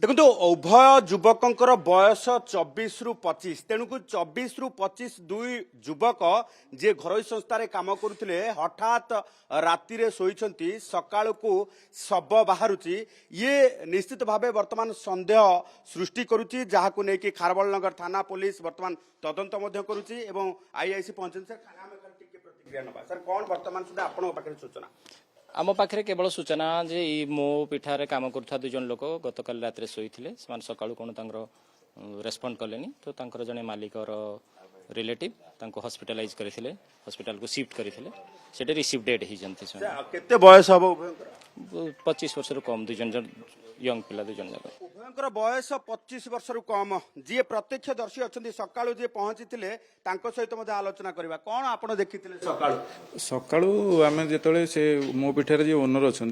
देखो उभय युवकों बयस 24 रु 25 तेणुक 24 रु 25 दुई युवक जे घर संस्था काम करुले हठात राति शोइछंती सकाळ को शब बाहरुची ये निश्चित भावे वर्तमान संदेह सृष्टि करुची जहाकु नेकी खारबल नगर थाना पुलिस वर्तमान तदंत मध्य करुची एवं आईआईसी पहुंचन सर खाना में टिके प्रतिक्रिया नबा सर कोन वर्तमान सुधा आपन पाखरे सूचना आम पाखे केवल सूचना जे मो पिठार काम करुवा दुई जन लोक गतकाल रात शोई सका कौन रेस्पंड कले तो जड़े मालिकर रिलेटिव हॉस्पिटलाइज करते हॉस्पिटल को शिफ्ट करते रिसीव डेड केते बयस हबो 25 वर्ष कम दुई जन यंग पिला दुई जन जाक उभयंकर बयस 25 वर्ष कम जी प्रत्यक्षदर्शी अच्छा सकाळु जी पहुंची सहित आलोचना करवा कौन आप देखी सकाळु आम जो से मो पिठार जी ओनर अच्छा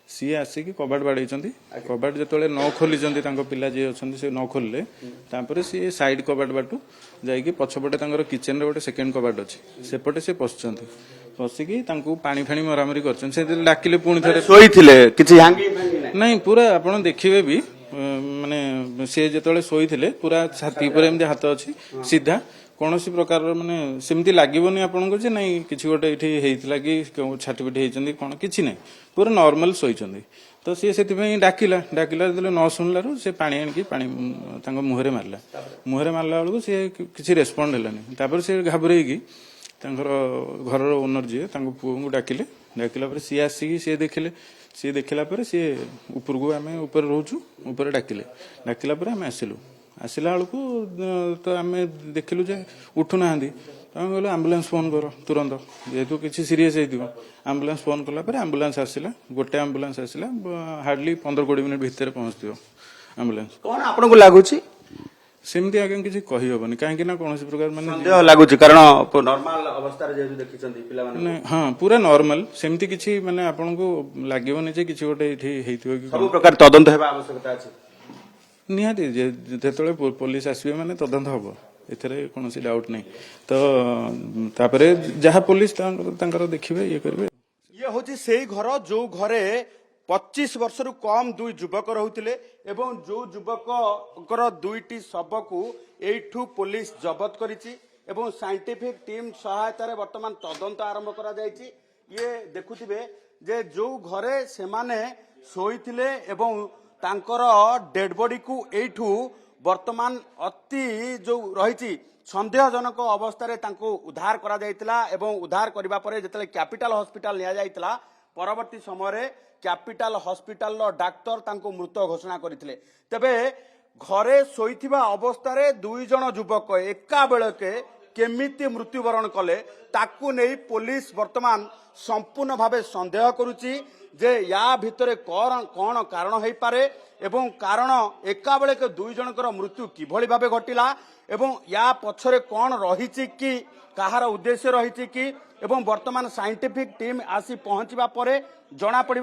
सी आसिक कबाट बाड़े कबाट जो न खोली पिला जी अच्छा से न खोलिले सी साइड कबाट बाटू जाकि पछपटे किचेन रे गोटे सेकेंड कबाट अच्छी सेपटे से पशुंट पशिकी पानी फाणी मरामरी कर डाकिले पुणी थे नहीं पूरा आपड़ देखिए भी माने सी जो शोई पूरा छाती पर एमती हाथ अच्छी सीधा कौन प्रकार माने सेमती लगभग आपको जे नहीं किसी गोटे ये कि छाटीपिटी होती कौन कि ना पूरा नॉर्मल शोई तो सी से डाकिला डाकिला जो न शुणिलु से पानी आणिकी पानी मुहरे मारला मारला बेलू सी किसी रेस्पंड है सी घाबरेकी घर ओनर जी पुओ को डाकिले डाकिला सी आसिक सी देखला सी ऊपर को आम ऊपर रोचु ऊपर डाकिले डाकिला आम आसिलु आसला बेलू तो आम देखिलु जे उठुना कहलु आम्बुलांस फोन कर तुरंत जेहेतु किसी सीरीयस हो आम्बुलांस फोन कला आम्बुलांस आसला गोटे आम्बुलांस आसला हार्डली 15-20 मिनट भितर पहुंचो आम्बुलांस कौन आपको लगुच सेमती आगे किसी कही हबनी कहीं कौन प्रकार माने लगुच कारण नॉर्मल अवस्था रे जेतु देखिसंती पिला माने हां पूरा नॉर्मल सेमती किसी माने आपनको लागिबनी जे किसी गोटे एठी हेतिबो कि सब प्रकार तदंत हेबा आवश्यकता अछि निहाती जेतले पुलिस आसीबे माने तदंत हबो एथरे कोनोसी डाउट नहीं तो तापरे जहा पुलिस तांकर देखिबे ये करबे ये होची सेही घर जो घरे 25 वर्ष रु कम दुई युवक रहुतिले एवं जो युवक दुईटी शव को एठू पुलिस जबत करिछि एवं साइंटिफिक टीम सहायता रे वर्तमान तदंत आरंभ करा जायछि ये देखुथिबे जे जो घरे से माने सोईथिले एवं तांकर डेड बॉडी को एठू वर्तमान अति जो रही संदेहजनक अवस्था रे तांको उद्धार करा जायतिला एवं उद्धार करबा परे जतले कैपिटल हॉस्पिटल लिया जायतिला परवर्ती समय कैपिटल हॉस्पिटल डाक्तर तांको मृत घोषणा करथिले तबे घरे सोईथिबा अवस्था रे दुई जण युवक एका बेलके केमिति मृत्युवरण कले ताकू नहीं पुलिस वर्तमान संपूर्ण भावे संदेह करुची जे या भितरे कौन कारण है पारे एवं कारण एका बेले के दुई जनकर मृत्यु किभली भावे घटिला एवं या पछरे कौन रही कि कहार उद्देश्य रही कि एवं वर्तमान साइंटिफिक टीम आसी पहुंचवा परे जना पड़िबा।